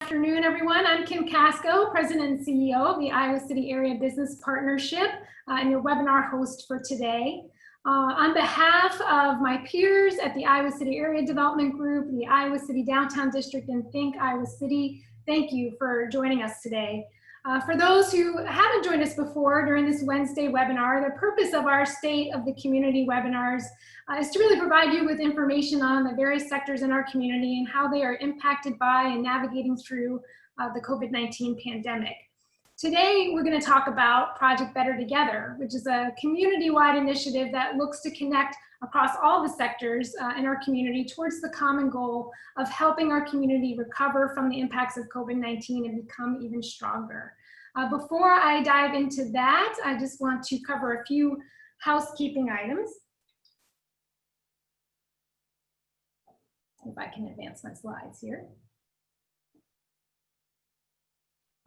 afternoon, everyone. I'm Kim Casco, President and CEO of the Iowa City Area Business Partnership and your webinar host for today. On behalf of my peers at the Iowa City Area Development Group, the Iowa City Downtown District, and Think Iowa City, thank you for joining us today. For those who haven't joined us before during this Wednesday webinar, the purpose of our State of the Community webinars is to really provide you with information on the various sectors in our community and how they are impacted by and navigating through the COVID-19 pandemic. Today, we're going to talk about Project Better Together, which is a community-wide initiative that looks to connect across all the sectors in our community towards the common goal of helping our community recover from the impacts of COVID-19 and become even stronger. Before I dive into that, I just want to cover a few housekeeping items. If I can advance my slides here.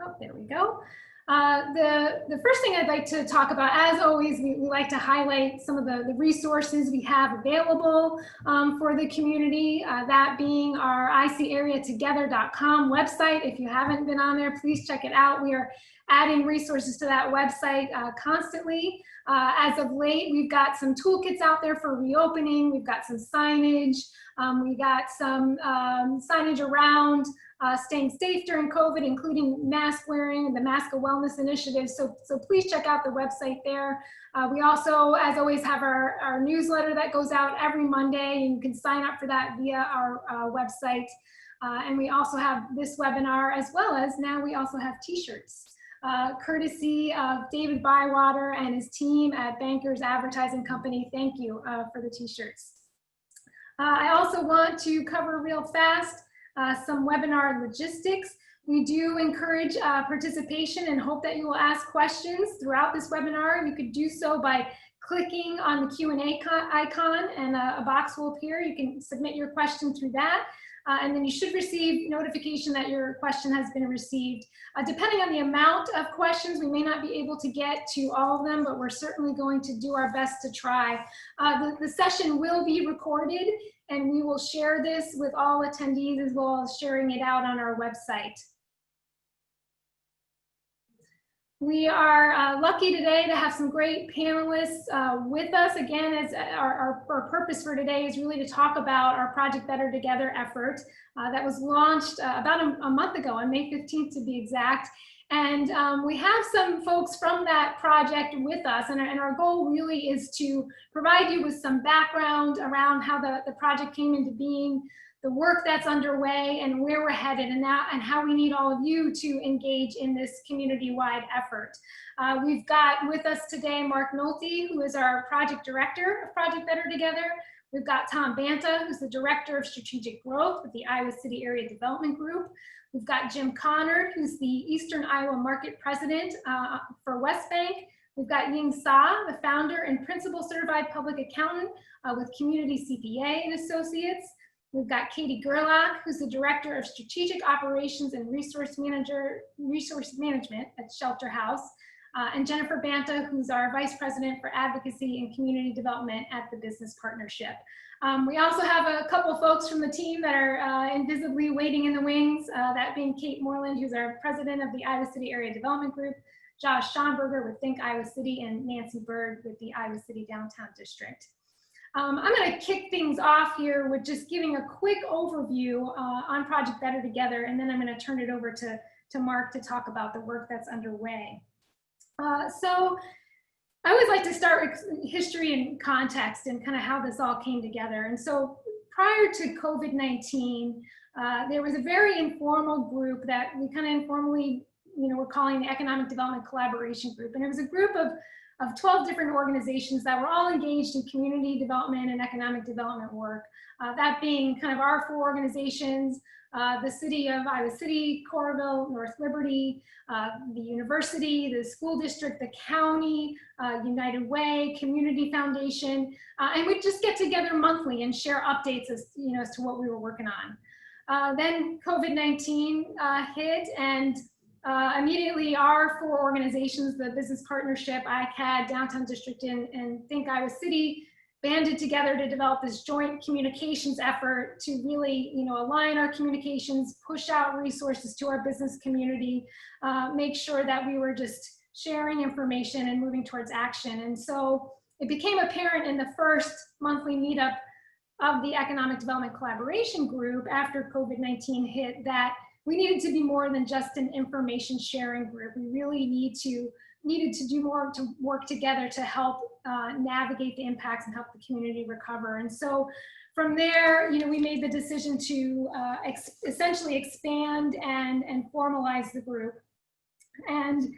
Oh, there we go. The first thing I'd like to talk about, as always, we like to highlight some of the resources we have available for the community, that being our icareatogether.com website. If you haven't been on there, please check it out. We are adding resources to that website constantly. As of late, we've got some toolkits out there for reopening. We've got some signage. We got some signage around staying safe during COVID, including mask wearing and the Mask of Wellness initiative. So please check out the website there. We also, as always, have our newsletter that goes out every Monday, and you can sign up for that via our website. And we also have this webinar, as well as now we also have t-shirts. Courtesy of David Bywater and his team at Bankers Advertising Company. Thank you for the t-shirts. I also want to cover real fast some webinar logistics. We do encourage participation and hope that you will ask questions throughout this webinar. You could do so by clicking on the Q&A icon, and a box will appear. You can submit your question through that. And then you should receive notification that your question has been received. Depending on the amount of questions, we may not be able to get to all of them, but we're certainly going to do our best to try. The session will be recorded, and we will share this with all attendees as well as sharing it out on our website. We are lucky today to have some great panelists with us. Again, as our purpose for today is really to talk about our Project Better Together effort that was launched about a month ago, on May 15th to be exact. And we have some folks from that project with us, and our goal really is to provide you with some background around how the project came into being, the work that's underway, and where we're headed, and how we need all of you to engage in this community-wide effort. We've got with us today Mark Nolte, who is our project director of Project Better Together. We've got Tom Banta, who's the director of strategic growth with the Iowa City Area Development Group. We've got Jim Connor, who's the Eastern Iowa Market President for West Bank. We've got Ying Sa, the founder and principal certified public accountant with Community CPA and Associates. We've got Katie Gerlach, who's the Director of Strategic Operations and Resource Management at Shelter House, and Jennifer Banta, who's our Vice President for Advocacy and Community Development at the Business Partnership. We also have a couple folks from the team that are invisibly waiting in the wings, that being Kate Moreland, who's our President of the Iowa City Area Development Group, Josh Schonberger with Think Iowa City, and Nancy Bird with the Iowa City Downtown District. I'm going to kick things off here with just giving a quick overview on Project Better Together, and then I'm going to turn it over to Mark to talk about the work that's underway. So I always like to start with history and context and kind of how this all came together. And so prior to COVID-19, there was a very informal group that we kind of informally, we're calling the Economic Development Collaboration Group. And it was a group of 12 different organizations that were all engaged in community development and economic development work. That being kind of our 4 organizations, the City of Iowa City, Coralville, North Liberty, the university, the school district, the county, United Way, Community Foundation, and we'd just get together monthly and share updates as to what we were working on. Then COVID-19 hit, and immediately our 4 organizations, the Business Partnership, ICAD, Downtown District, and Think Iowa City, banded together to develop this joint communications effort to really, align our communications, push out resources to our business community, make sure that we were just sharing information and moving towards action. And so it became apparent in the first monthly meetup of the Economic Development Collaboration Group after COVID-19 hit that we needed to be more than just an information sharing group. We really needed to do more to work together to help navigate the impacts and help the community recover. And so from there, we made the decision to essentially expand and formalize the group. And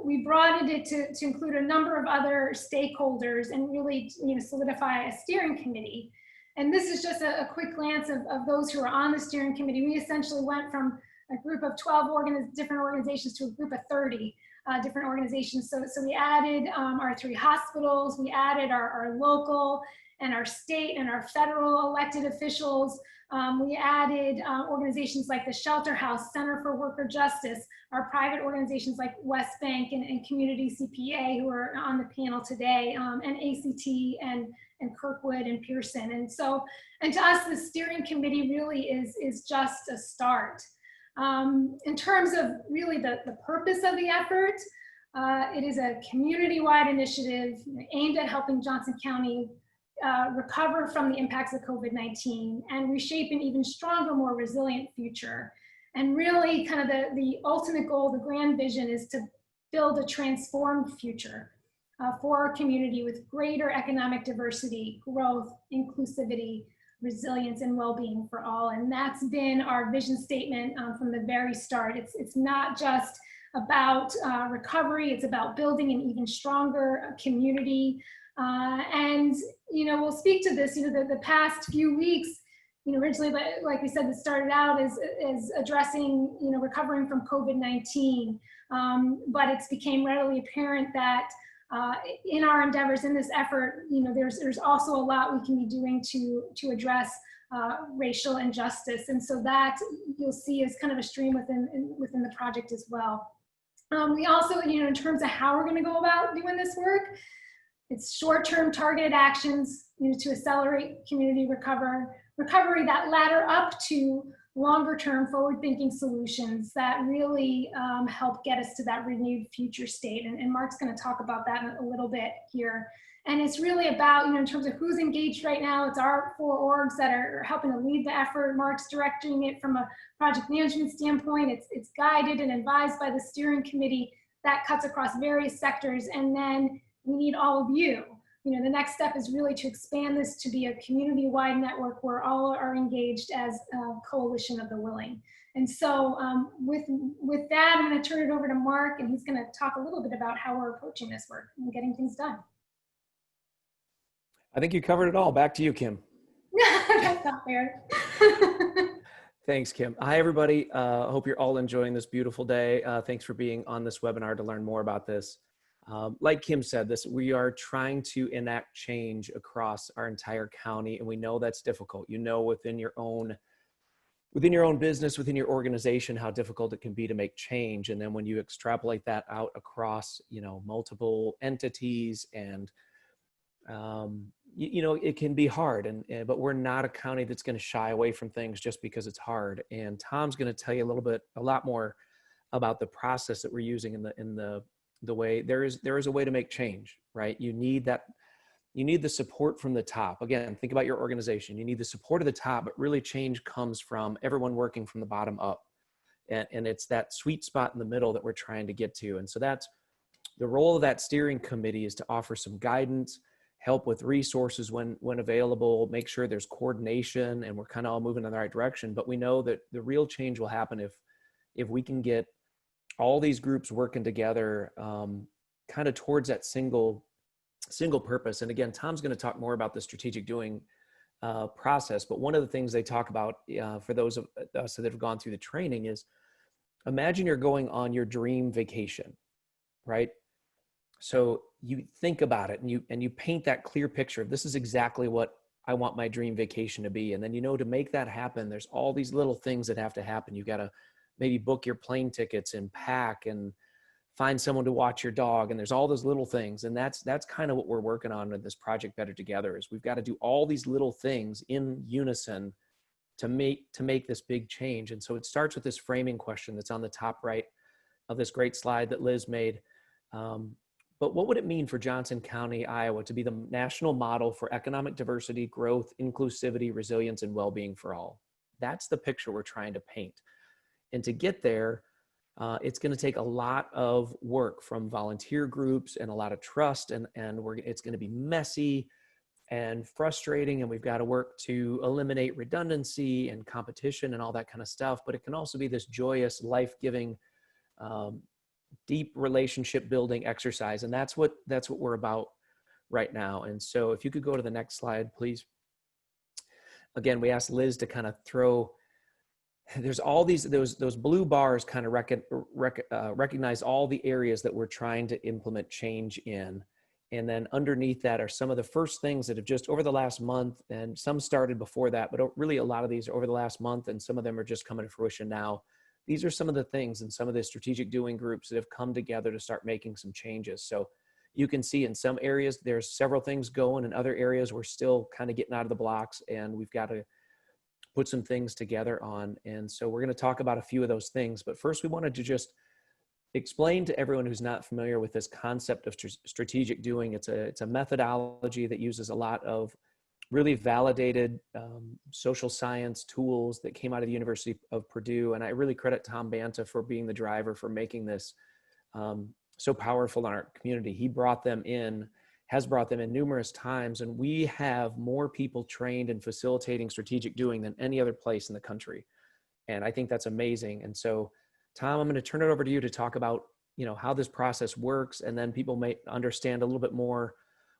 we broadened it to include a number of other stakeholders and really solidify a steering committee. And this is just a quick glance of those who are on the steering committee. We essentially went from a group of 12 different organizations to a group of 30 different organizations. So we added our 3 hospitals, we added our local and our state and our federal elected officials. We added organizations like the Shelter House, Center for Worker Justice, our private organizations like West Bank and Community CPA, who are on the panel today, and ACT and Kirkwood and Pearson. And to us, the steering committee really is just a start. In terms of really the purpose of the effort, it is a community-wide initiative aimed at helping Johnson County recover from the impacts of COVID-19 and reshape an even stronger, more resilient future. And really kind of the ultimate goal, the grand vision, is to build a transformed future for our community with greater economic diversity, growth, inclusivity, resilience, and well-being for all. And that's been our vision statement from the very start. It's not just about recovery, it's about building an even stronger community. And we'll speak to this, the past few weeks, originally, like we said, it started out as addressing, recovering from COVID-19, but it's became readily apparent that in our endeavors in this effort, there's also a lot we can be doing to address racial injustice. And so that you'll see is kind of a stream within the project as well. We also, in terms of how we're going to go about doing this work, it's short-term targeted actions, to accelerate community recovery that ladder up to longer-term forward-thinking solutions that really help get us to that renewed future state. And Mark's going to talk about that in a little bit here. And it's really about, in terms of who's engaged right now, it's our 4 orgs that are helping to lead the effort. Mark's directing it from a project management standpoint. It's guided and advised by the steering committee that cuts across various sectors. And then we need all of you. The next step is really to expand this to be a community-wide network where all are engaged as a coalition of the willing. And so with that, I'm going to turn it over to Mark, and he's going to talk a little bit about how we're approaching this work and getting things done. I think you covered it all. Back to you, Kim. That's not fair. Thanks, Kim. Hi, everybody. Hope you're all enjoying this beautiful day. Thanks for being on this webinar to learn more about this. Like Kim said, we are trying to enact change across our entire county, and we know that's difficult. Within your own business, within your organization, how difficult it can be to make change. And then when you extrapolate that out across, multiple entities and it can be hard, but we're not a county that's going to shy away from things just because it's hard. And Tom's going to tell you a lot more about the process that we're using in the way there is a way to make change, right? You need the support from the top. Again, think about your organization. You need the support of the top, but really change comes from everyone working from the bottom up. And it's that sweet spot in the middle that we're trying to get to. And so that's the role of that steering committee, is to offer some guidance, help with resources when available, make sure there's coordination and we're kind of all moving in the right direction. But we know that the real change will happen if we can get all these groups working together kind of towards that single purpose. And again, Tom's going to talk more about the strategic doing process. But one of the things they talk about for those of us that have gone through the training is, imagine you're going on your dream vacation, right? So you think about it and you paint that clear picture of, this is exactly what I want my dream vacation to be. And then, to make that happen, there's all these little things that have to happen. You got to maybe book your plane tickets and pack and find someone to watch your dog, and there's all those little things. And that's kind of what we're working on in this project Better Together, is we've got to do all these little things in unison to make this big change. And so it starts with this framing question that's on the top right of this great slide that Liz made. But what would it mean for Johnson County, Iowa, to be the national model for economic diversity, growth, inclusivity, resilience, and well-being for all? That's the picture we're trying to paint. And to get there, it's going to take a lot of work from volunteer groups and a lot of trust, and it's going to be messy and frustrating, and we've got to work to eliminate redundancy and competition and all that kind of stuff. But it can also be this joyous, life-giving, deep relationship building exercise, and that's what we're about right now. And so if you could go to the next slide, please. Again, we asked Liz to kind of throw, there's all those blue bars kind of recognize all the areas that we're trying to implement change in. And then underneath that are some of the first things that have just over the last month, and some started before that, but really a lot of these are over the last month, and some of them are just coming to fruition now. These are some of the things and some of the strategic doing groups that have come together to start making some changes. So you can see in some areas, there's several things going. In other areas, we're still kind of getting out of the blocks, and we've got to put some things together on. And so we're going to talk about a few of those things. But first, we wanted to just explain to everyone who's not familiar with this concept of strategic doing. It's a methodology that uses a lot of really validated social science tools that came out of the University of Purdue. And I really credit Tom Banta for being the driver for making this so powerful in our community. He has brought them in numerous times, and we have more people trained in facilitating strategic doing than any other place in the country. And I think that's amazing. And so, Tom, I'm going to turn it over to you to talk about, how this process works, and then people may understand a little bit more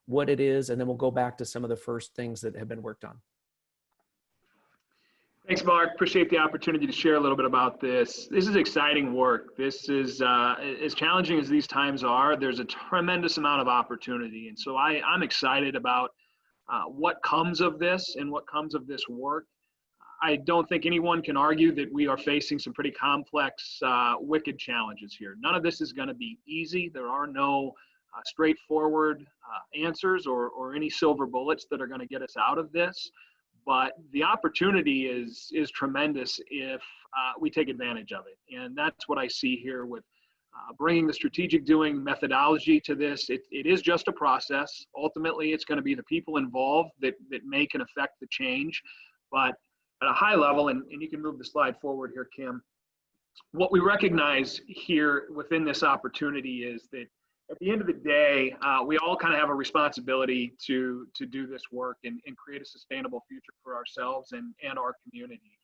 what it is, and then we'll go back to some of the first things that have been worked on. Thanks, Mark. Appreciate the opportunity to share a little bit about this. This is exciting work. This is as challenging as these times are. There's a tremendous amount of opportunity, and so I'm excited about what comes of this and what comes of this work. I don't think anyone can argue that we are facing some pretty complex, wicked challenges here. None of this is going to be easy. There are no straightforward answers or any silver bullets that are going to get us out of this. But the opportunity is tremendous if we take advantage of it. And that's what I see here with bringing the strategic doing methodology to this. It is just a process. Ultimately, it's going to be the people involved that make and affect the change. But at a high level, and you can move the slide forward here, Kim, what we recognize here within this opportunity is that at the end of the day, we all kind of have a responsibility to do this work and create a sustainable future for ourselves and our community.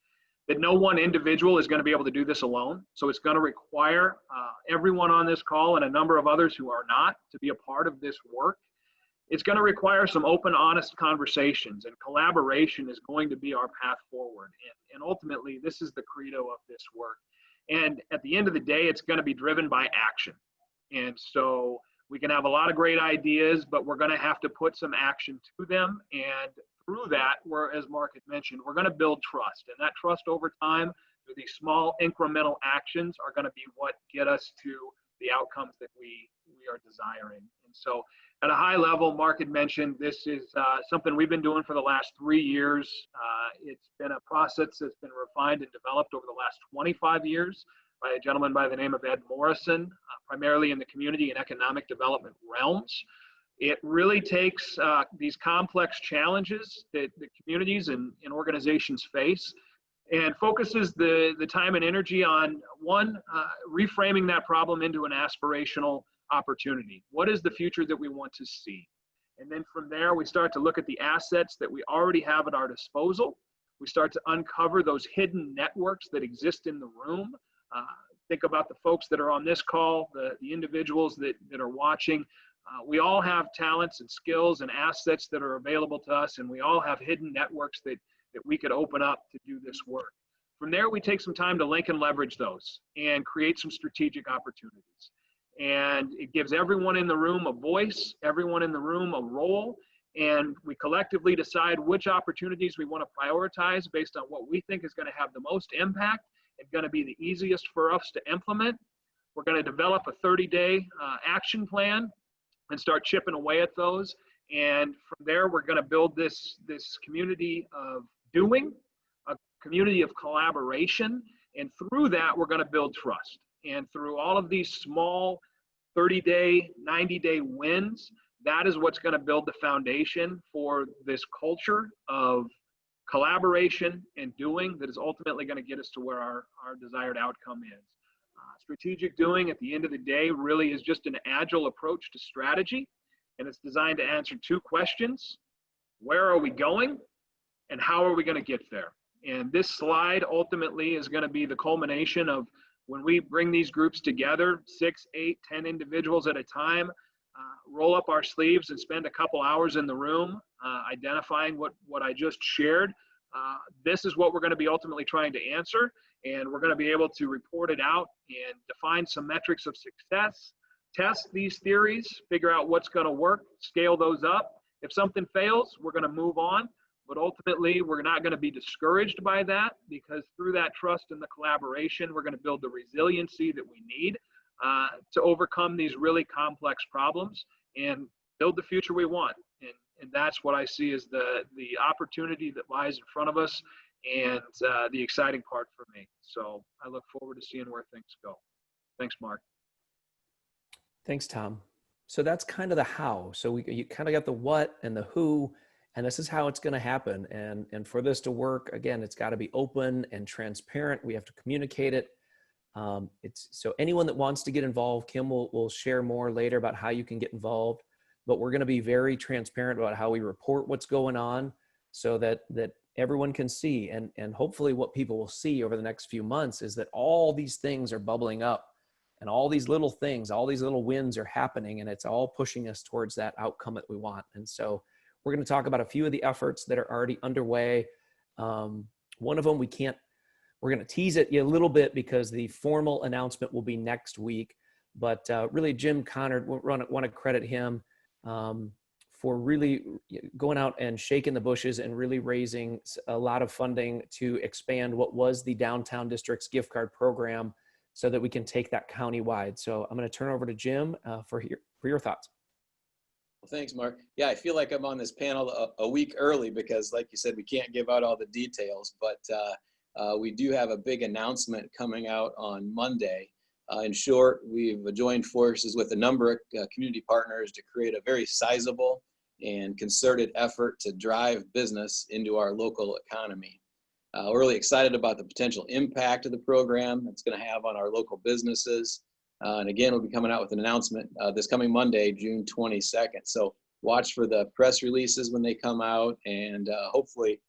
That no one individual is going to be able to do this alone. So it's going to require everyone on this call and a number of others who are not to be a part of this work. It's going to require some open, honest conversations, and collaboration is going to be our path forward. And ultimately, this is the credo of this work. And at the end of the day, it's going to be driven by action. And so we can have a lot of great ideas, but we're going to have to put some action to them. And through that, as Mark had mentioned, we're going to build trust. And that trust over time through these small incremental actions are going to be what get us to the outcomes that we are desiring. And so at a high level, Mark had mentioned, this is something we've been doing for the last 3 years. It's been a process that's been refined and developed over the last 25 years by a gentleman by the name of Ed Morrison, primarily in the community and economic development realms. It really takes these complex challenges that the communities and organizations face and focuses the time and energy on, one, reframing that problem into an aspirational opportunity. What is the future that we want to see? And then from there, we start to look at the assets that we already have at our disposal. We start to uncover those hidden networks that exist in the room. Think about the folks that are on this call, the individuals that are watching. We all have talents and skills and assets that are available to us, and we all have hidden networks that we could open up to do this work. From there, we take some time to link and leverage those and create some strategic opportunities. And it gives everyone in the room a voice, everyone in the room a role, and we collectively decide which opportunities we want to prioritize based on what we think is going to have the most impact and going to be the easiest for us to implement. We're going to develop a 30-day action plan and start chipping away at those. And from there, we're going to build this community of doing, a community of collaboration. And through that, we're going to build trust. And through all of these small 30-day, 90-day wins, that is what's going to build the foundation for this culture of collaboration and doing that is ultimately going to get us to where our desired outcome is. Strategic doing at the end of the day really is just an agile approach to strategy, and it's designed to answer two questions: where are we going and how are we going to get there? And this slide ultimately is going to be the culmination of when we bring these groups together, 6, 8, 10 individuals at a time, roll up our sleeves and spend a couple hours in the room identifying what I just shared. This is what we're going to be ultimately trying to answer, and we're going to be able to report it out and define some metrics of success, test these theories, figure out what's going to work, scale those up. If something fails, we're going to move on, but ultimately we're not going to be discouraged by that, because through that trust and the collaboration, we're going to build the resiliency that we need to overcome these really complex problems and build the future we want. And that's what I see as the opportunity that lies in front of us, and the exciting part for me. So I look forward to seeing where things go. Thanks, Mark. Thanks, Tom. So that's kind of the how. So you kind of got the what and the who, and this is how it's going to happen. And for this to work, again, it's got to be open and transparent. We have to communicate it. So anyone that wants to get involved, Kim will share more later about how you can get involved, but we're going to be very transparent about how we report what's going on so that everyone can see. And hopefully what people will see over the next few months is that all these things are bubbling up, and all these little things, all these little wins are happening, and it's all pushing us towards that outcome that we want. And so we're going to talk about a few of the efforts that are already underway. One of them, we're going to tease it a little bit because the formal announcement will be next week. But really, Jim Connard, want to credit him for really going out and shaking the bushes and really raising a lot of funding to expand what was the Downtown District's gift card program so that we can take that countywide. So I'm going to turn over to Jim for your thoughts. Well, thanks, Mark. Yeah, I feel like I'm on this panel a week early because, like you said, we can't give out all the details, but we do have a big announcement coming out on Monday. In short, we've joined forces with a number of community partners to create a very sizable and concerted effort to drive business into our local economy. We're really excited about the potential impact of the program it's going to have on our local businesses. And again, we'll be coming out with an announcement this coming Monday, June 22nd. So watch for the press releases when they come out, and hopefully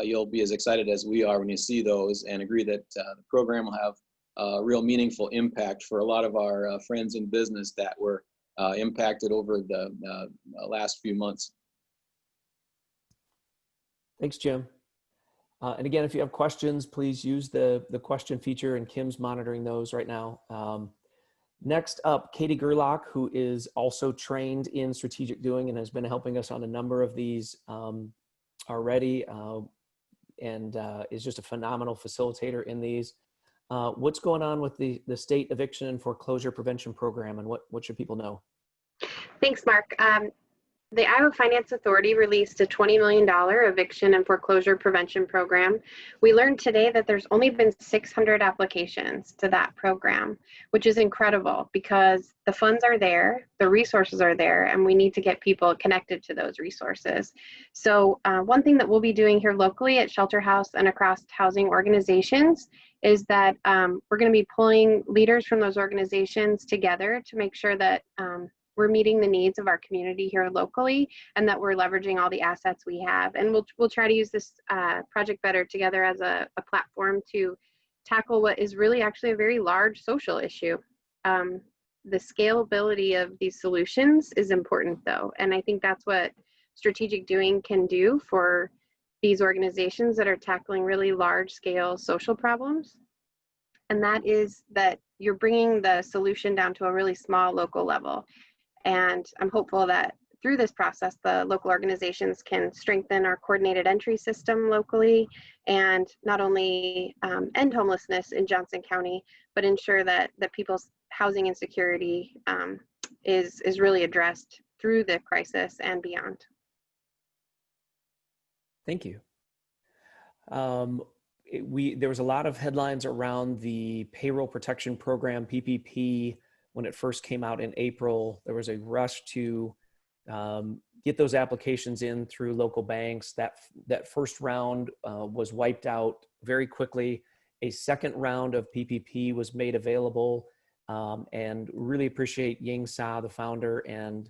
you'll be as excited as we are when you see those and agree that the program will have a real meaningful impact for a lot of our friends in business that were impacted over the last few months. Thanks, Jim. And again, if you have questions, please use the question feature, and Kim's monitoring those right now. Next up, Katie Gerlach, who is also trained in strategic doing and has been helping us on a number of these already, and is just a phenomenal facilitator in these. What's going on with the state eviction and foreclosure prevention program, and what should people know? Thanks, Mark. The Iowa Finance Authority released a $20 million eviction and foreclosure prevention program. We learned today that there's only been 600 applications to that program, which is incredible because the funds are there, the resources are there, and we need to get people connected to those resources. So one thing that we'll be doing here locally at Shelter House and across housing organizations is that we're going to be pulling leaders from those organizations together to make sure that we're meeting the needs of our community here locally, and that we're leveraging all the assets we have. And we'll try to use this Project Better together as a platform to tackle what is really actually a very large social issue. The scalability of these solutions is important though, and I think that's what strategic doing can do for these organizations that are tackling really large scale social problems. And that is that you're bringing the solution down to a really small local level. And I'm hopeful that through this process, the local organizations can strengthen our coordinated entry system locally and not only end homelessness in Johnson County, but ensure that people housing insecurity is really addressed through the crisis and beyond. Thank you. There was a lot of headlines around the Payroll Protection Program, PPP, when it first came out in April. There was a rush to get those applications in through local banks. That first round was wiped out very quickly. A second round of PPP was made available, and really appreciate Ying Sa, the founder and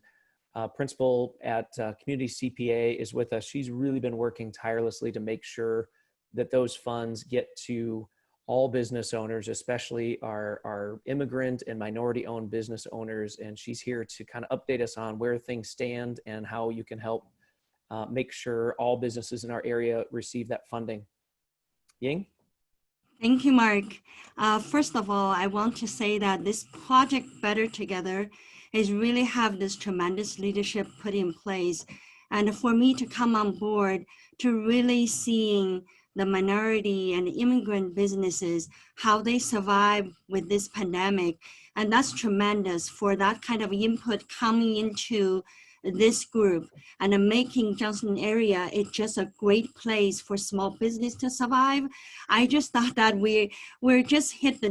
principal at Community CPA, is with us. She's really been working tirelessly to make sure that those funds get to all business owners, especially our immigrant and minority-owned business owners. And she's here to kind of update us on where things stand and how you can help make sure all businesses in our area receive that funding. Ying? Thank you, Mark. First of all, I want to say that this project Better Together is really have this tremendous leadership put in place. And for me to come on board to really seeing the minority and immigrant businesses, how they survive with this pandemic. And that's tremendous for that kind of input coming into this group and making Johnson area it's just a great place for small business to survive. I just thought that we're just hit the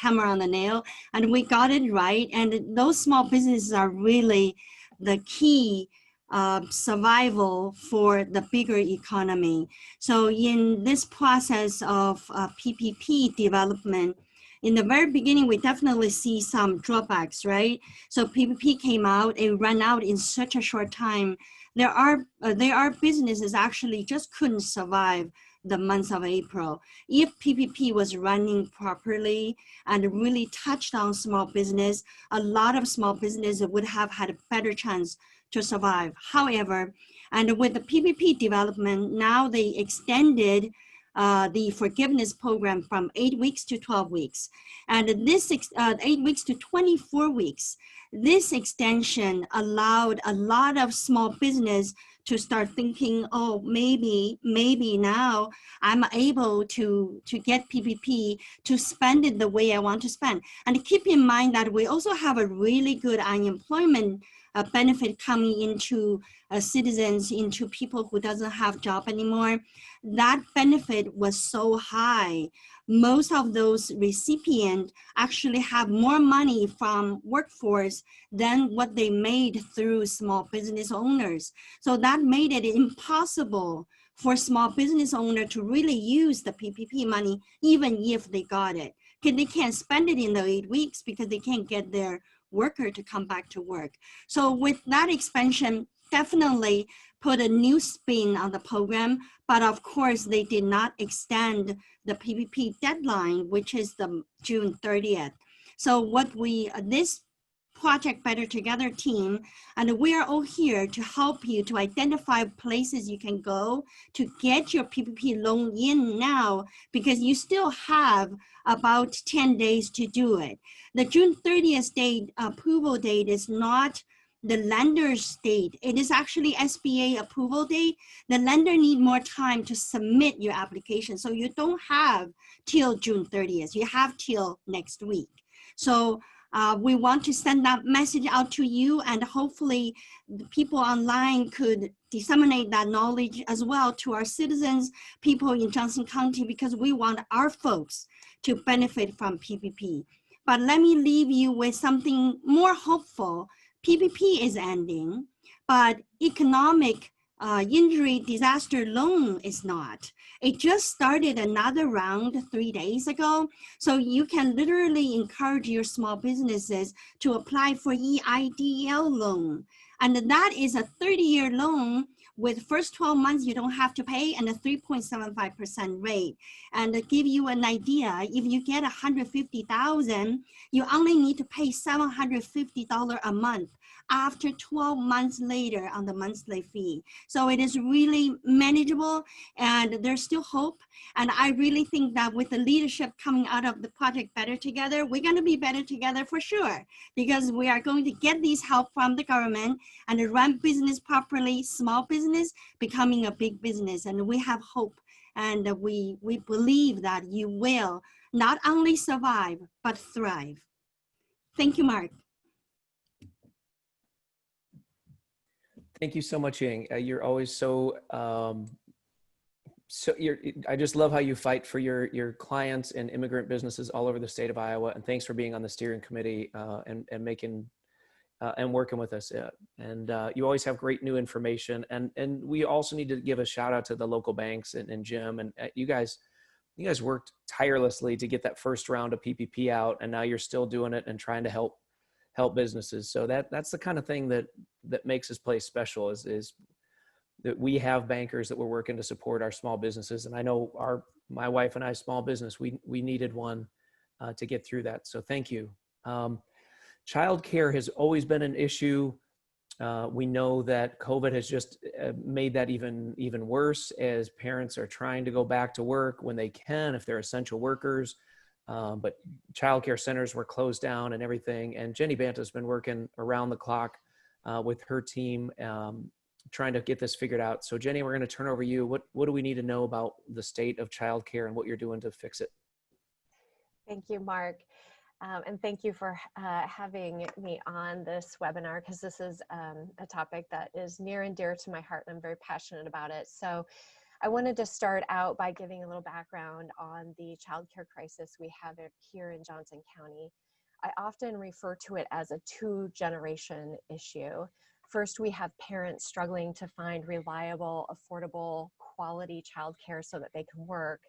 hammer on the nail, and we got it right. And those small businesses are really the key survival for the bigger economy. So in this process of PPP development, in the very beginning, we definitely see some drawbacks, right? So PPP came out, it ran out in such a short time. There are businesses actually just couldn't survive the month of April. If PPP was running properly and really touched on small business, a lot of small businesses would have had a better chance to survive. However, and with the PPP development, now they extended the forgiveness program from 8 weeks to 12 weeks. And this 8 weeks to 24 weeks, this extension allowed a lot of small business to start thinking, oh, maybe now I'm able to get PPP to spend it the way I want to spend. And keep in mind that we also have a really good unemployment benefit coming into citizens, into people who doesn't have job anymore. That benefit was so high. Most of those recipients actually have more money from workforce than what they made through small business owners. So that made it impossible for small business owner to really use the PPP money, even if they got it. Because they can't spend it in the 8 weeks because they can't get their worker to come back to work. So with that expansion, definitely put a new spin on the program, but of course they did not extend the PPP deadline, which is the June 30th. So what this Project Better Together team, and we are all here to help you to identify places you can go to get your PPP loan in now, because you still have about 10 days to do it. The June 30th date, approval date, is not the lender's date. It is actually SBA approval date. The lender need more time to submit your application. So you don't have till June 30th. You have till next week. So we want to send that message out to you, and hopefully the people online could disseminate that knowledge as well to our citizens, people in Johnson County, because we want our folks to benefit from PPP. But let me leave you with something more hopeful. PPP is ending, but economic injury disaster loan is not. It just started another round 3 days ago. So you can literally encourage your small businesses to apply for EIDL loan. And that is a 30-year loan with first 12 months you don't have to pay, and a 3.75% rate. And to give you an idea, if you get $150,000, you only need to pay $750 a month after 12 months later on the monthly fee. So it is really manageable, and there's still hope. And I really think that with the leadership coming out of the Project Better Together, we're going to be better together for sure, because we are going to get these help from the government and run business properly, small business becoming a big business. And we have hope, and we believe that you will not only survive, but thrive. Thank you, Mark. Thank you so much, Ying. You're always so, I just love how you fight for your clients and immigrant businesses all over the state of Iowa. And thanks for being on the steering committee and making and working with us. And you always have great new information. And we also need to give a shout out to the local banks and Jim, and you guys worked tirelessly to get that first round of PPP out, and now you're still doing it and trying to help businesses. So that's the kind of thing that makes this place special is that we have bankers that we're working to support our small businesses. And I know my wife and I, small business, we needed one to get through that. So thank you. Childcare has always been an issue. We know that COVID has just made that even worse as parents are trying to go back to work when they can, if they're essential workers. But childcare centers were closed down and everything. And Jenny Banta's been working around the clock with her team, trying to get this figured out. So Jenny, we're going to turn over you. What do we need to know about the state of childcare and what you're doing to fix it? Thank you, Mark. And thank you for having me on this webinar, because this is a topic that is near and dear to my heart, and I'm very passionate about it. So I wanted to start out by giving a little background on the childcare crisis we have here in Johnson County. I often refer to it as a two-generation issue. First, we have parents struggling to find reliable, affordable, quality childcare so that they can work,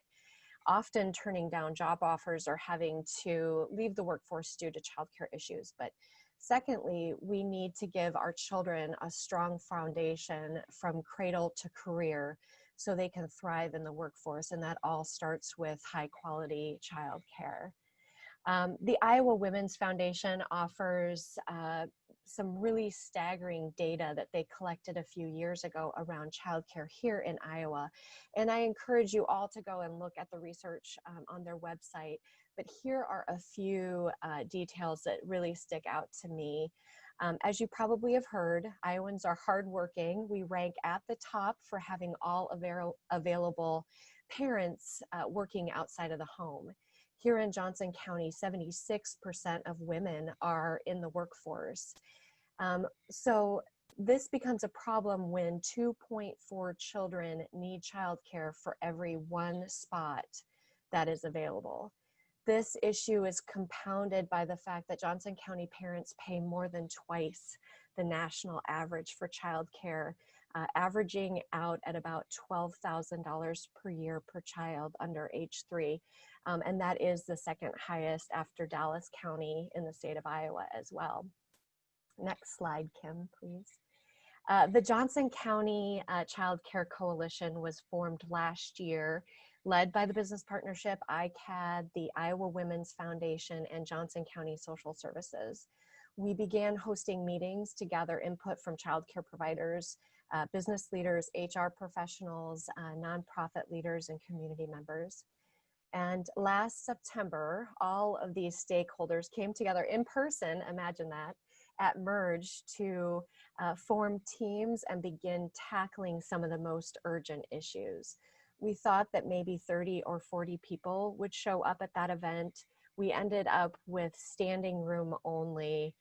often turning down job offers or having to leave the workforce due to childcare issues. But secondly, we need to give our children a strong foundation from cradle to career so they can thrive in the workforce, and that all starts with high quality childcare. The Iowa Women's Foundation offers some really staggering data that they collected a few years ago around childcare here in Iowa. And I encourage you all to go and look at the research on their website. But here are a few details that really stick out to me. As you probably have heard, Iowans are hardworking. We rank at the top for having all available parents working outside of the home. Here in Johnson County, 76% of women are in the workforce. So this becomes a problem when 2.4 children need childcare for every one spot that is available. This issue is compounded by the fact that Johnson County parents pay more than twice the national average for childcare, averaging out at about $12,000 per year per child under age 3. And that is the second highest after Dallas County in the state of Iowa as well. Next slide, Kim, please. The Johnson County Child Care Coalition was formed last year, led by the Business Partnership, ICAD, the Iowa Women's Foundation, and Johnson County Social Services. We began hosting meetings to gather input from childcare providers, business leaders, HR professionals, nonprofit leaders, and community members. And last September, all of these stakeholders came together in person, imagine that, at Merge to form teams and begin tackling some of the most urgent issues. We thought that maybe 30 or 40 people would show up at that event. We ended up with standing room only,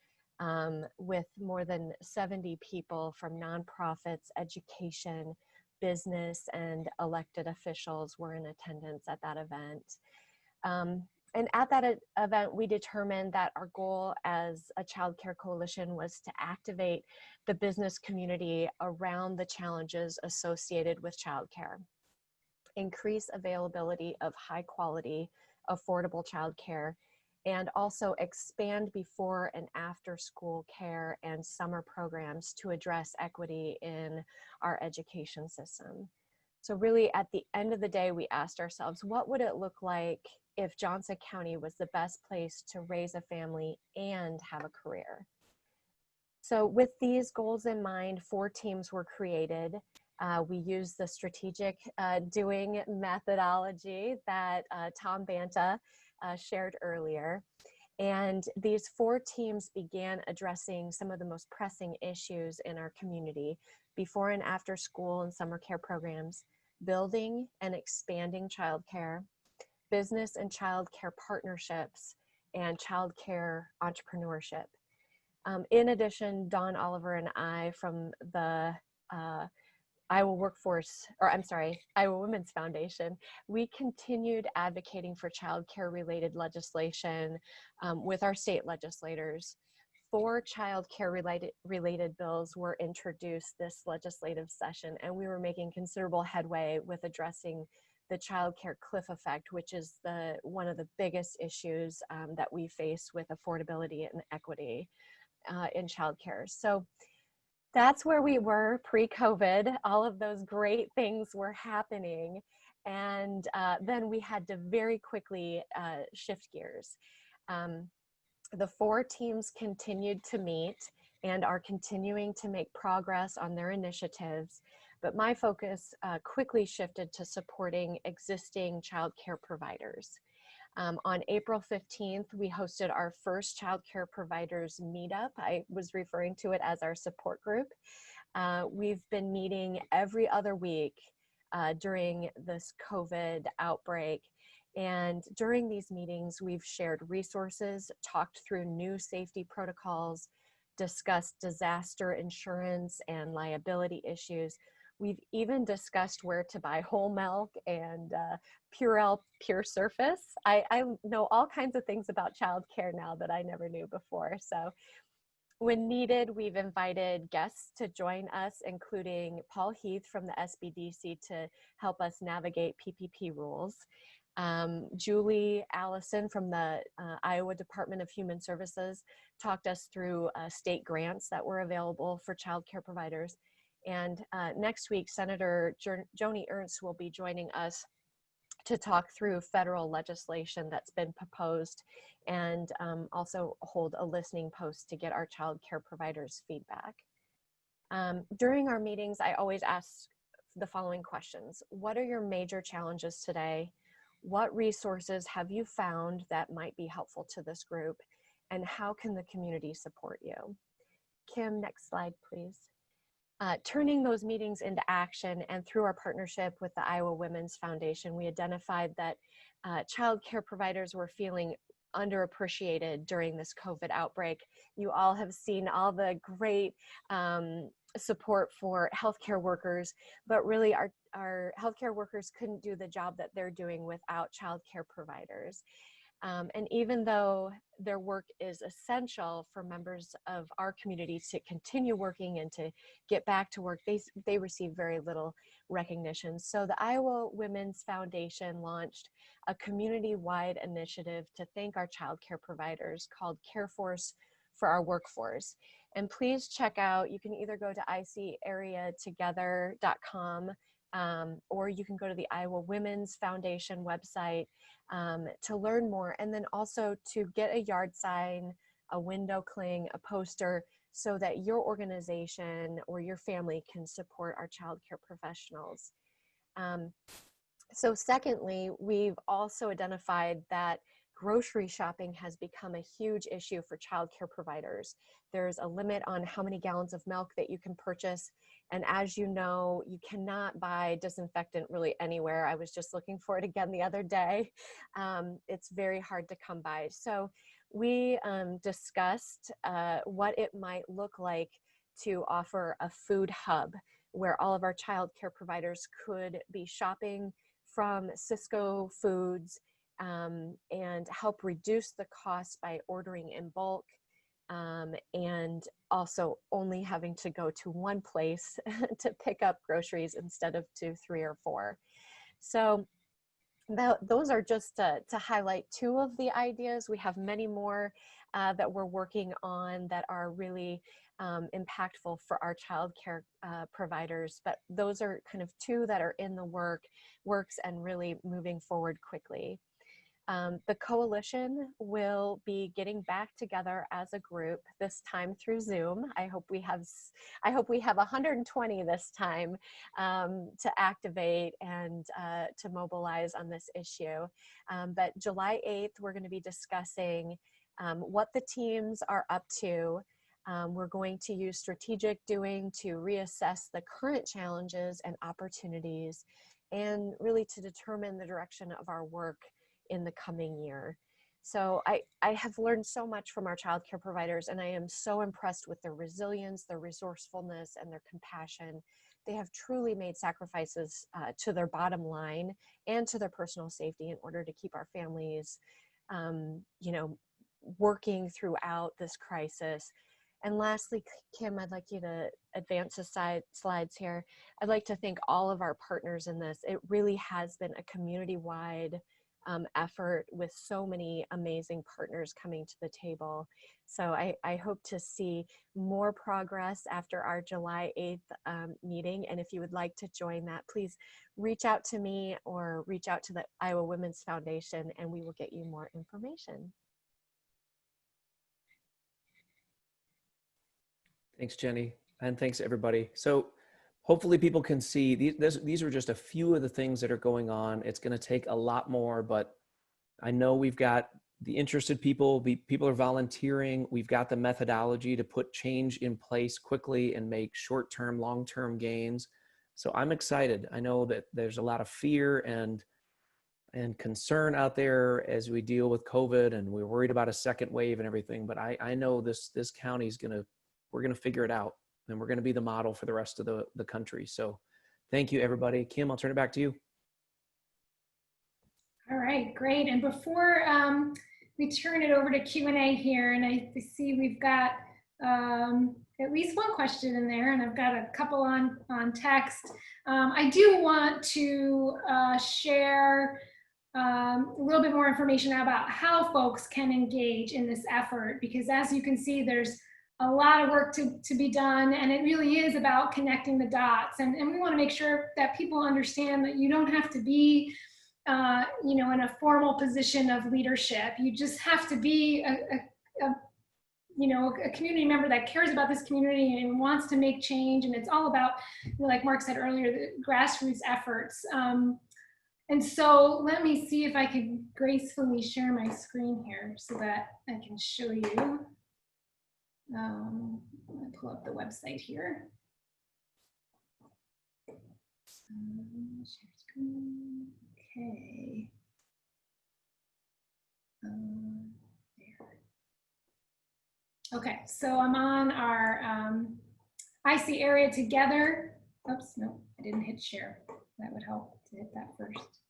with more than 70 people from nonprofits, education, business, and elected officials were in attendance at that event. And at that event, we determined that our goal as a child care coalition was to activate the business community around the challenges associated with childcare, increase availability of high quality, affordable childcare, and also expand before and after school care and summer programs to address equity in our education system. So really at the end of the day, we asked ourselves, what would it look like if Johnson County was the best place to raise a family and have a career? So with these goals in mind, 4 teams were created. We used the strategic doing methodology that Tom Banta shared earlier. And these 4 teams began addressing some of the most pressing issues in our community: before and after school and summer care programs, building and expanding childcare, business and childcare partnerships, and childcare entrepreneurship. In addition, Dawn Oliver and I from the Iowa Women's Foundation, we continued advocating for childcare related legislation with our state legislators. 4 childcare related bills were introduced this legislative session, and we were making considerable headway with addressing the childcare cliff effect, which is one of the biggest issues that we face with affordability and equity in childcare. So that's where we were pre-COVID. All of those great things were happening. And then we had to very quickly shift gears. The 4 teams continued to meet and are continuing to make progress on their initiatives. But my focus quickly shifted to supporting existing childcare providers. On April 15th, we hosted our first childcare providers meetup. I was referring to it as our support group. We've been meeting every other week during this COVID outbreak. And during these meetings, we've shared resources, talked through new safety protocols, discussed disaster insurance and liability issues. We've even discussed where to buy whole milk and Purell Pure Surface. I know all kinds of things about childcare now that I never knew before. So when needed, we've invited guests to join us, including Paul Heath from the SBDC to help us navigate PPP rules. Julie Allison from the Iowa Department of Human Services talked us through state grants that were available for childcare providers. And next week, Senator Joni Ernst will be joining us to talk through federal legislation that's been proposed and also hold a listening post to get our childcare providers' feedback. During our meetings, I always ask the following questions. What are your major challenges today? What resources have you found that might be helpful to this group? And how can the community support you? Kim, next slide, please. Turning those meetings into action, and through our partnership with the Iowa Women's Foundation, we identified that child care providers were feeling underappreciated during this COVID outbreak. You all have seen all the great support for healthcare workers, but really our healthcare workers couldn't do the job that they're doing without child care providers. And even though their work is essential for members of our community to continue working and to get back to work, they receive very little recognition. So the Iowa Women's Foundation launched a community-wide initiative to thank our child care providers called CareForce for Our Workforce. And please check out, you can either go to icareatogether.com or you can go to the Iowa Women's Foundation website to learn more, and then also to get a yard sign, a window cling, a poster, so that your organization or your family can support our child care professionals. So secondly, we've also identified that grocery shopping has become a huge issue for child care providers. There's a limit on how many gallons of milk that you can purchase. And as you know, you cannot buy disinfectant really anywhere. I was just looking for it again the other day. It's very hard to come by. So we discussed what it might look like to offer a food hub where all of our child care providers could be shopping from Cisco Foods and help reduce the cost by ordering in bulk and also only having to go to one place to pick up groceries instead of 2, 3, or 4. So those are just to highlight 2 of the ideas. We have many more that we're working on that are really impactful for our child care providers, but those are kind of 2 that are in the works and really moving forward quickly. The coalition will be getting back together as a group, this time through Zoom. I hope we have 120 this time to activate and to mobilize on this issue. But July 8th, we're going to be discussing what the teams are up to. We're going to use strategic doing to reassess the current challenges and opportunities, and really to determine the direction of our work in the coming year. So I have learned so much from our childcare providers, and I am so impressed with their resilience, their resourcefulness, and their compassion. They have truly made sacrifices to their bottom line and to their personal safety in order to keep our families, you know, working throughout this crisis. And lastly, Kim, I'd like you to advance the slides here. I'd like to thank all of our partners in this. It really has been a community-wide effort with so many amazing partners coming to the table. So I hope to see more progress after our July 8th meeting. And if you would like to join that, please reach out to me or reach out to the Iowa Women's Foundation, and we will get you more information. Thanks, Jenny, and thanks everybody. So hopefully people can see these are just a few of the things that are going on. It's going to take a lot more, but I know we've got the interested people, people are volunteering. We've got the methodology to put change in place quickly and make short-term, long-term gains. So I'm excited. I know that there's a lot of fear and concern out there as we deal with COVID, and we're worried about a second wave and everything. But I know this county is we're going to figure it out, and we're going to be the model for the rest of the country. So thank you, everybody. Kim, I'll turn it back to you. All right, great. And before we turn it over to Q&A here, and I see we've got at least one question in there, and I've got a couple on text. I do want to share a little bit more information about how folks can engage in this effort, because as you can see, there's a lot of work to be done, and it really is about connecting the dots. And we want to make sure that people understand that you don't have to be you know, in a formal position of leadership. You just have to be you know, a community member that cares about this community and wants to make change. And it's all about, you know, like Mark said earlier, the grassroots efforts. And so let me see if I can gracefully share my screen here so that I can show you. I'm gonna pull up the website here. Share screen. Okay. There. Okay, so I'm on our IC area together. Oops, no, I didn't hit share. That would help to hit that first.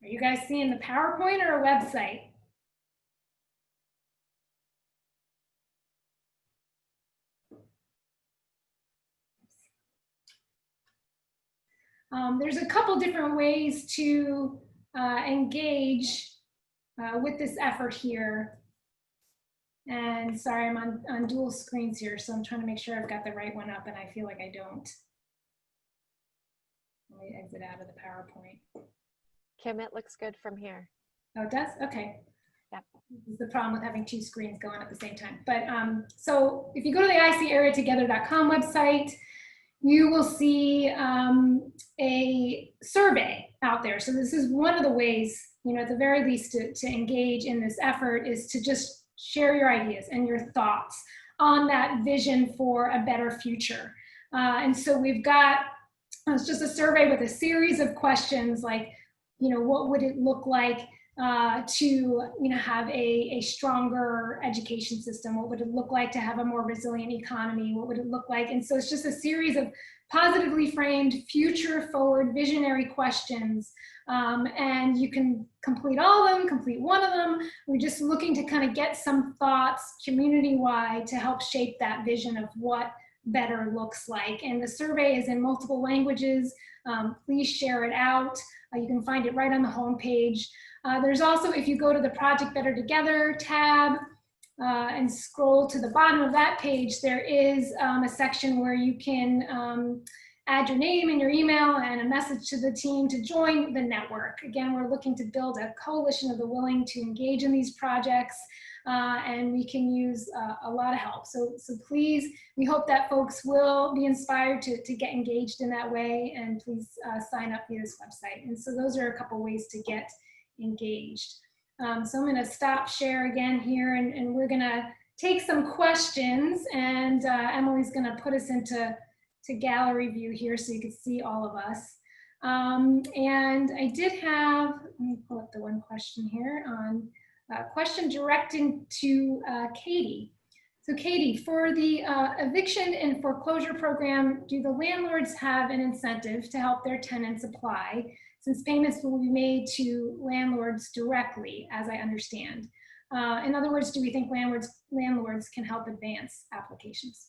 Are you guys seeing the PowerPoint or a website? There's a couple different ways to engage with this effort here. And sorry, I'm on dual screens here, so I'm trying to make sure I've got the right one up, and I feel like I don't. Let me exit out of the PowerPoint. Kim, it looks good from here. Oh, it does? Okay. Yep. This is the problem with having two screens going at the same time. But so if you go to the icareatogether.com website, you will see a survey out there. So this is one of the ways, you know, at the very least to engage in this effort is to just share your ideas and your thoughts on that vision for a better future. And so we've got, it's just a survey with a series of questions like, you know, what would it look like to, you know, have a stronger education system? What would it look like to have a more resilient economy? What would it look like? And so it's just a series of positively framed, future forward, visionary questions. And you can complete all of them, complete one of them. We're just looking to kind of get some thoughts community-wide to help shape that vision of what better looks like. And the survey is in multiple languages. Please share it out. You can find it right on the homepage. There's also, if you go to the Project Better Together tab and scroll to the bottom of that page, there is a section where you can add your name and your email and a message to the team to join the network. Again, we're looking to build a coalition of the willing to engage in these projects, and we can use a lot of help. So please, we hope that folks will be inspired to get engaged in that way, and please sign up via this website. And so those are a couple ways to get engaged. So I'm gonna stop share again here, and we're gonna take some questions, and Emily's going to put us into gallery view here so you can see all of us. And I did have, let me pull up the one question here on question directing to Katie. So Katie, for the eviction and foreclosure program, do the landlords have an incentive to help their tenants apply, since payments will be made to landlords directly, as I understand? In other words, do we think landlords can help advance applications?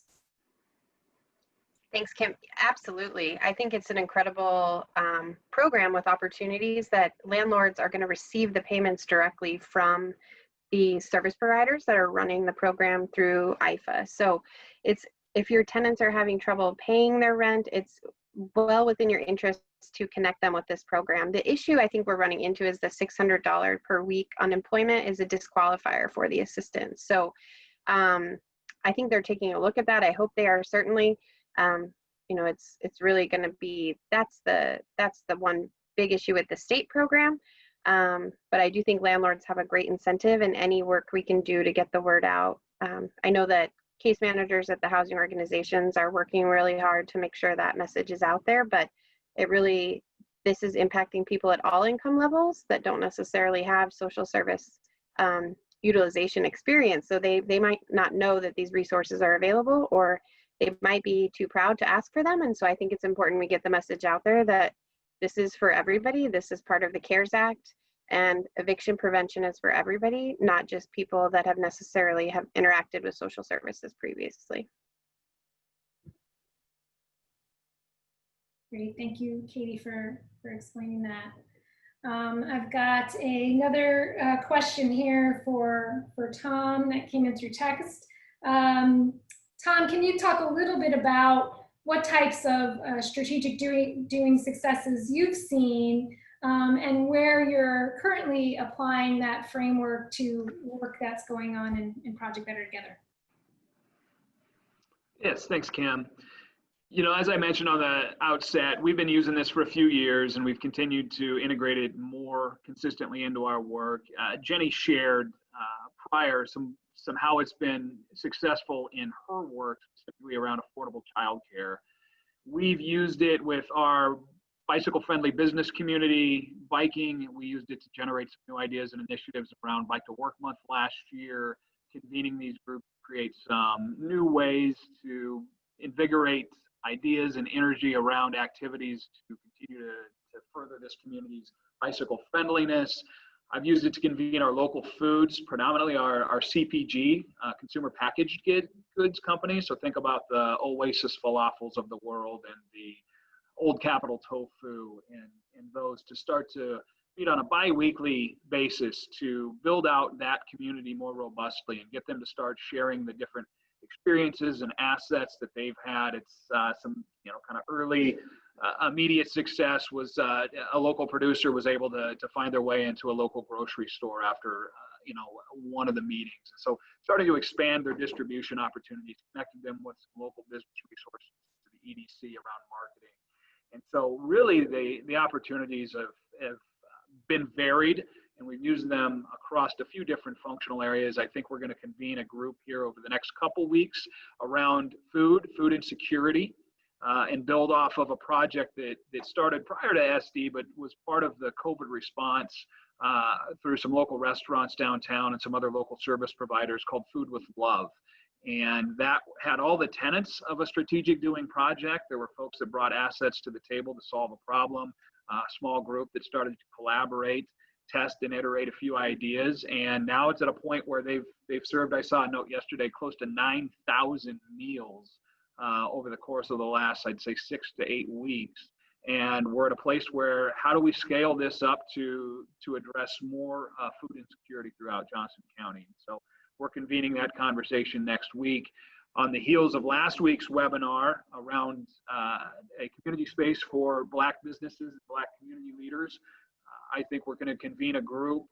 Thanks, Kim. Absolutely. I think it's an incredible program with opportunities that landlords are going to receive the payments directly from the service providers that are running the program through IFA. So if your tenants are having trouble paying their rent, it's well within your interest to connect them with this program. The issue I think we're running into is the $600 per week unemployment is a disqualifier for the assistance. So I think they're taking a look at that. I hope they are. Certainly. You know, it's really going to be, that's the one big issue with the state program. But I do think landlords have a great incentive in any work we can do to get the word out. I know that case managers at the housing organizations are working really hard to make sure that message is out there, but this is impacting people at all income levels that don't necessarily have social service utilization experience. So they might not know that these resources are available, or they might be too proud to ask for them. And so I think it's important we get the message out there that this is for everybody. This is part of the CARES Act, and eviction prevention is for everybody, not just people that have necessarily interacted with social services previously. Great, thank you, Katie, for explaining that. I've got another question here for Tom that came in through text. Tom, can you talk a little bit about what types of strategic doing successes you've seen, and where you're currently applying that framework to work that's going on in Project Better Together? Yes, thanks, Kim. You know, as I mentioned on the outset, we've been using this for a few years, and we've continued to integrate it more consistently into our work. Jenny shared prior how it's been successful in her work, specifically around affordable childcare. We've used it with our bicycle-friendly business community, biking. We used it to generate some new ideas and initiatives around Bike to Work Month last year, convening these groups, create some new ways to invigorate ideas and energy around activities to continue to further this community's bicycle friendliness. I've used it to convene our local foods, predominantly our CPG, consumer packaged goods companies. So think about the Oasis falafels of the world and the Old Capital tofu and those, to start to meet on a bi-weekly basis to build out that community more robustly and get them to start sharing the different experiences and assets that they've had. It's some, kind of early immediate success was a local producer was able to find their way into a local grocery store after one of the meetings. So starting to expand their distribution opportunities, connecting them with some local business resources to the EDC around marketing. And so really the opportunities have been varied, and we've used them across a few different functional areas. I think we're going to convene a group here over the next couple weeks around food insecurity, and build off of a project that started prior to SD, but was part of the COVID response through some local restaurants downtown and some other local service providers, called Food with Love. And that had all the tenets of a strategic doing project. There were folks that brought assets to the table to solve a problem, a small group that started to collaborate, test and iterate a few ideas. And now it's at a point where they've served, I saw a note yesterday, close to 9,000 meals over the course of the last, I'd say, 6 to 8 weeks. And we're at a place where, how do we scale this up to address more food insecurity throughout Johnson County? So we're convening that conversation next week on the heels of last week's webinar around a community space for Black businesses and Black community leaders. I think we're going to convene a group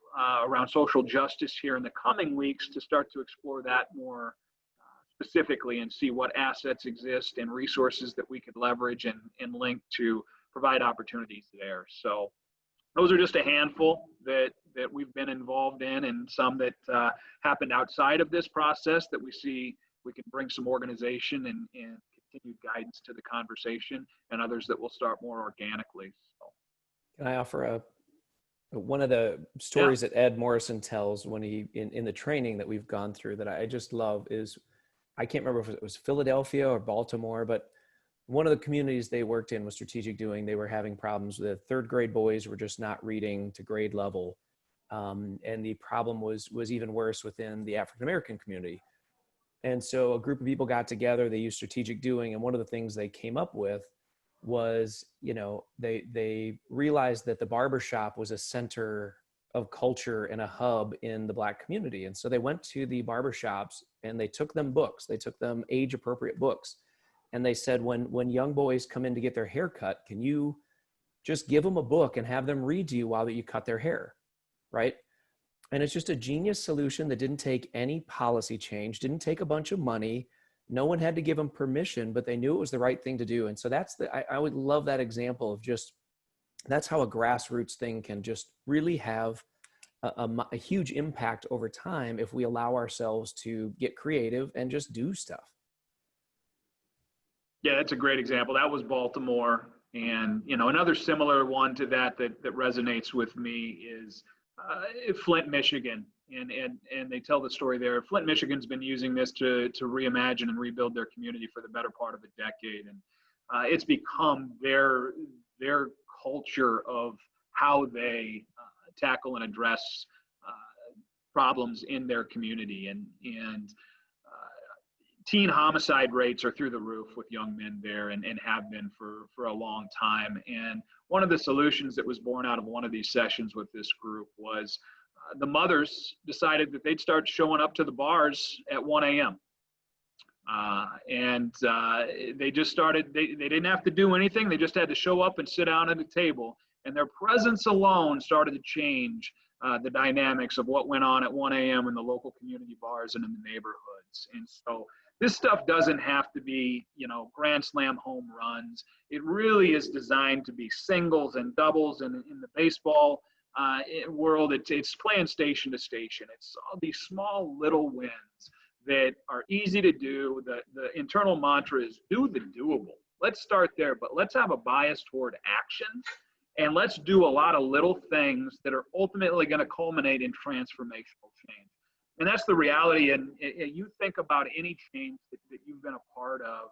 around social justice here in the coming weeks to start to explore that more specifically and see what assets exist and resources that we could leverage and link to provide opportunities there. So those are just a handful that we've been involved in, and some that happened outside of this process that we see we can bring some organization and continued guidance to the conversation, and others that will start more organically. So. Can I offer one of the stories that Ed Morrison tells when he in the training that we've gone through that I just love is, I can't remember if it was Philadelphia or Baltimore, but one of the communities they worked in was strategic doing. They were having problems with third grade boys were just not reading to grade level. And the problem was even worse within the African-American community. And so a group of people got together, they used strategic doing. And one of the things they came up with was, they realized that the barbershop was a center of culture and a hub in the Black community. And so they went to the barbershops and they took them books, they took them age appropriate books. And they said, when young boys come in to get their hair cut, can you just give them a book and have them read to you while you cut their hair, right? And it's just a genius solution that didn't take any policy change, didn't take a bunch of money. No one had to give them permission, but they knew it was the right thing to do. And so I would love that example of just, that's how a grassroots thing can just really have a huge impact over time if we allow ourselves to get creative and just do stuff. Yeah, that's a great example. That was Baltimore. And, another similar one to that resonates with me is Flint, Michigan. And they tell the story there. Flint, Michigan's been using this to reimagine and rebuild their community for the better part of a decade. And it's become their culture of how they tackle and address problems in their community. And teen homicide rates are through the roof with young men there and have been for a long time. And one of the solutions that was born out of one of these sessions with this group was the mothers decided that they'd start showing up to the bars at 1 a.m. They just started, they didn't have to do anything. They just had to show up and sit down at a table. And their presence alone started to change the dynamics of what went on at 1 a.m. in the local community bars and in the neighborhoods. And so this stuff doesn't have to be, grand slam home runs. It really is designed to be singles and doubles. And in the baseball world, it's playing station to station. It's all these small little wins that are easy to do. The internal mantra is do the doable. Let's start there, but let's have a bias toward action. And let's do a lot of little things that are ultimately going to culminate in transformational change. And that's the reality. And you think about any change that you've been a part of,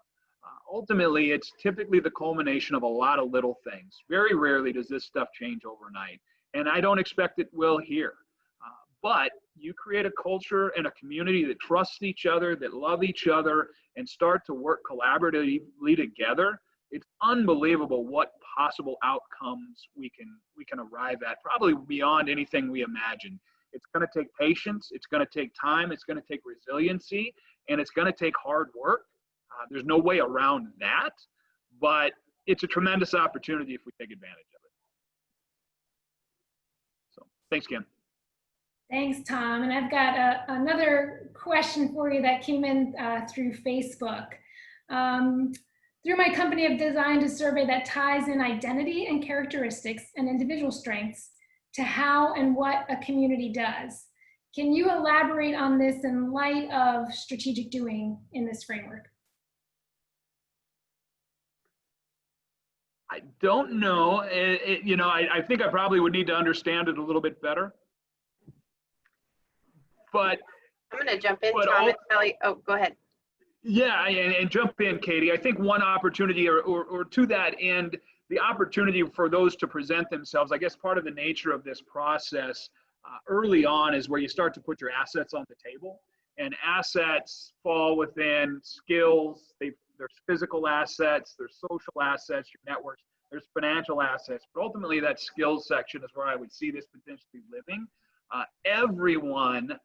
ultimately, it's typically the culmination of a lot of little things. Very rarely does this stuff change overnight. And I don't expect it will here. But you create a culture and a community that trusts each other, that love each other, and start to work collaboratively together. It's unbelievable what possible outcomes we can arrive at, probably beyond anything we imagine. It's going to take patience, it's going to take time, it's going to take resiliency, and it's going to take hard work. There's no way around that, but it's a tremendous opportunity if we take advantage of it. So thanks, Kim. Thanks, Tom. And I've got another question for you that came in through Facebook. Through my company, I've designed a survey that ties in identity and characteristics and individual strengths to how and what a community does. Can you elaborate on this in light of strategic doing in this framework? I don't know. I think I probably would need to understand it a little bit better. But I'm going to jump in, Tom and Sally. Oh, go ahead. Yeah, and jump in, Katie. I think one opportunity or to that end, the opportunity for those to present themselves, I guess part of the nature of this process early on is where you start to put your assets on the table. And assets fall within skills. There's physical assets, there's social assets, your networks, there's financial assets. But ultimately, that skills section is where I would see this potentially living. Everyone,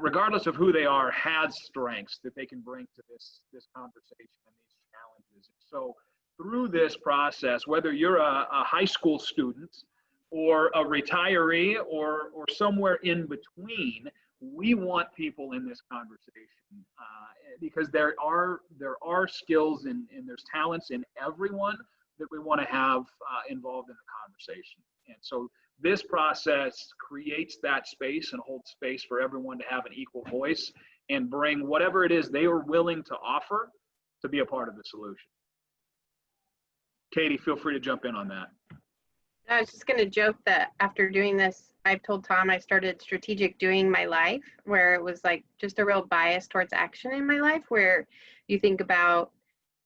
regardless of who they are, has strengths that they can bring to this conversation and these challenges. So through this process, whether you're a high school student or a retiree or somewhere in between, we want people in this conversation because there are skills and there's talents in everyone that we want to have involved in the conversation. And so This process creates that space and holds space for everyone to have an equal voice and bring whatever it is they are willing to offer to be a part of the solution. Katie, feel free to jump in on that. I was just going to joke that after doing this, I've told Tom I started strategic doing my life, where it was like just a real bias towards action in my life, where you think about,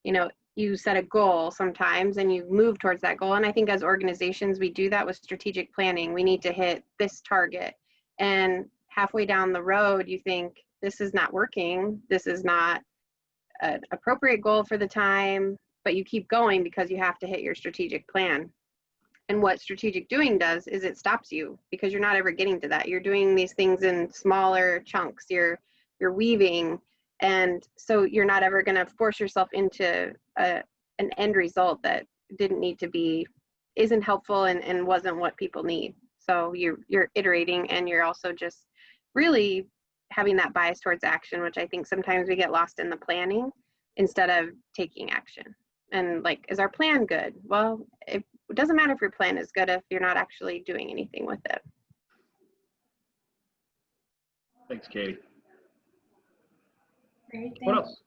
you know, you set a goal sometimes and you move towards that goal. And I think as organizations, we do that with strategic planning. We need to hit this target. And halfway down the road, you think, this is not working. This is not an appropriate goal for the time, but you keep going because you have to hit your strategic plan. And what strategic doing does is it stops you because you're not ever getting to that. You're doing these things in smaller chunks. You're weaving. And so you're not ever going to force yourself into an end result that didn't need to be, isn't helpful and wasn't what people need. So you're iterating, and you're also just really having that bias towards action, which I think sometimes we get lost in the planning instead of taking action. And like, is our plan good? Well, it doesn't matter if your plan is good if you're not actually doing anything with it. Thanks, Katie. Great, What thanks. else?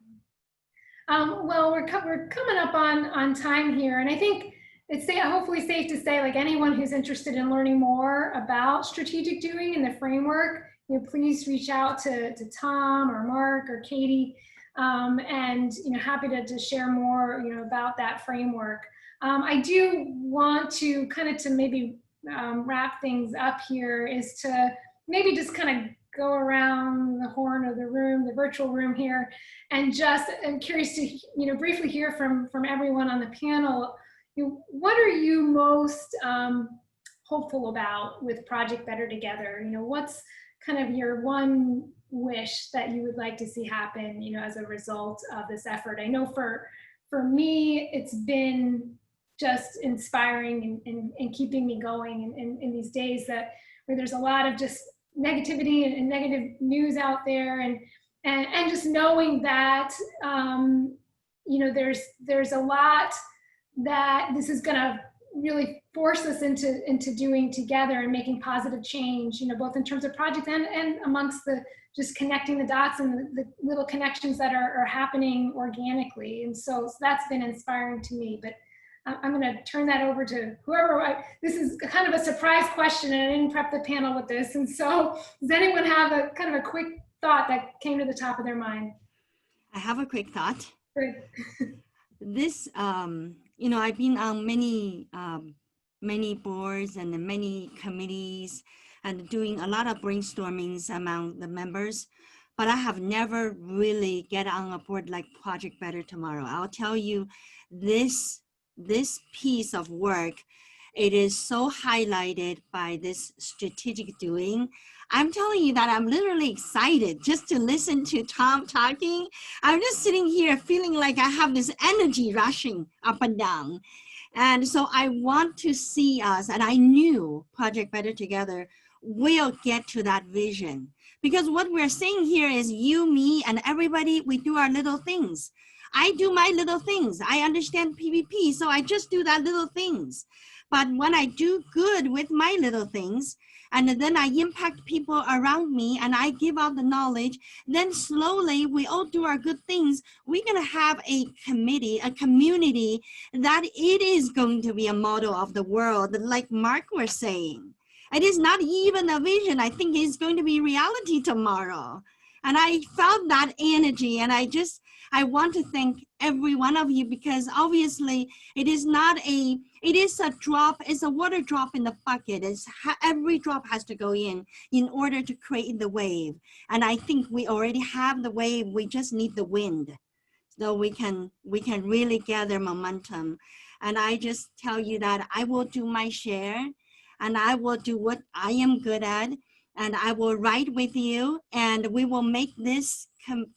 Well, we're coming up on time here, and I think it's hopefully safe to say, like, anyone who's interested in learning more about strategic doing and the framework, please reach out to Tom or Mark or Katie, and happy to share more about that framework. I do want to to maybe wrap things up here, is to maybe just kind of go around the horn of the room, the virtual room here, and I'm curious to briefly hear from everyone on the panel. What are you most hopeful about with Project Better Together? What's kind of your one wish that you would like to see happen as a result of this effort? I know for me, it's been just inspiring and keeping me going in these days where there's a lot of just negativity and negative news out there, and just knowing that there's a lot that this is going to really force us into doing together and making positive change, both in terms of project and amongst the just connecting the dots and the little connections that are happening organically. And so that's been inspiring to me. But I'm going to turn that over to whoever. This is kind of a surprise question, and I didn't prep the panel with this. And so does anyone have a kind of a quick thought that came to the top of their mind? I have a quick thought. Great. This, I've been on many boards and many committees and doing a lot of brainstormings among the members, but I have never really get on a board like Project Better Tomorrow. I'll tell you, this piece of work, it is so highlighted by this strategic doing. I'm telling you that I'm literally excited just to listen to Tom talking. I'm just sitting here feeling like I have this energy rushing up and down. And so I want to see us, and I knew Project Better Together will get to that vision. Because what we're saying here is you, me, and everybody, we do our little things. I do my little things. I understand PVP, so I just do that little things. But when I do good with my little things, and then I impact people around me and I give out the knowledge, then slowly we all do our good things. We're gonna have a committee, a community that it is going to be a model of the world, like Mark was saying. It is not even a vision. I think it's going to be reality tomorrow. And I felt that energy, and I want to thank every one of you, because obviously it is a drop, it's a water drop in the bucket. Every drop has to go in order to create the wave. And I think we already have the wave, we just need the wind. So we can really gather momentum. And I just tell you that I will do my share, and I will do what I am good at, and I will write with you, and we will make this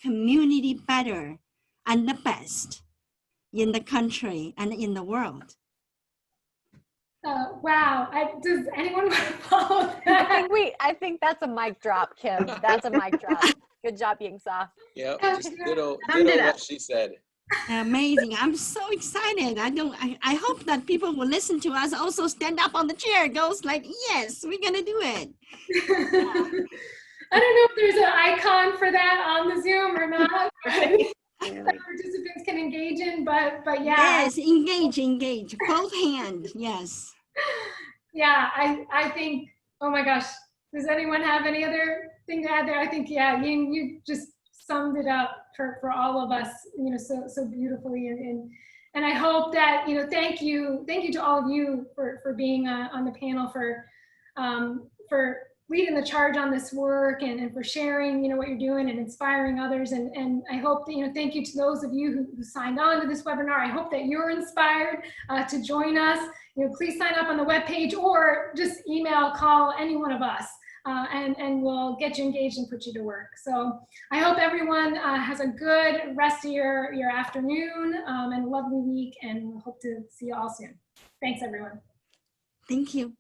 community better and the best in the country and in the world. Wow. Does anyone want to follow that? I think that's a mic drop, Kim. That's a mic drop. Good job, Yingsa. Yeah, just ditto what she said. Amazing. I'm so excited. I hope that people will listen to us also stand up on the chair, goes like, yes, we're going to do it. I don't know if there's an icon for that on the Zoom or not. That participants can engage in, but yeah. Yes, engage, both hands, yes. Yeah, I think, oh my gosh, does anyone have any other thing to add there? I think, yeah, you just summed it up for all of us, so beautifully. And I hope that, thank you to all of you for being on the panel, for leading the charge on this work, and for sharing, what you're doing and inspiring others. And I hope that, thank you to those of you who signed on to this webinar. I hope that you're inspired to join us. Please sign up on the webpage, or just email, call any one of us, and we'll get you engaged and put you to work. So I hope everyone has a good rest of your afternoon, and a lovely week, and we'll hope to see you all soon. Thanks, everyone. Thank you.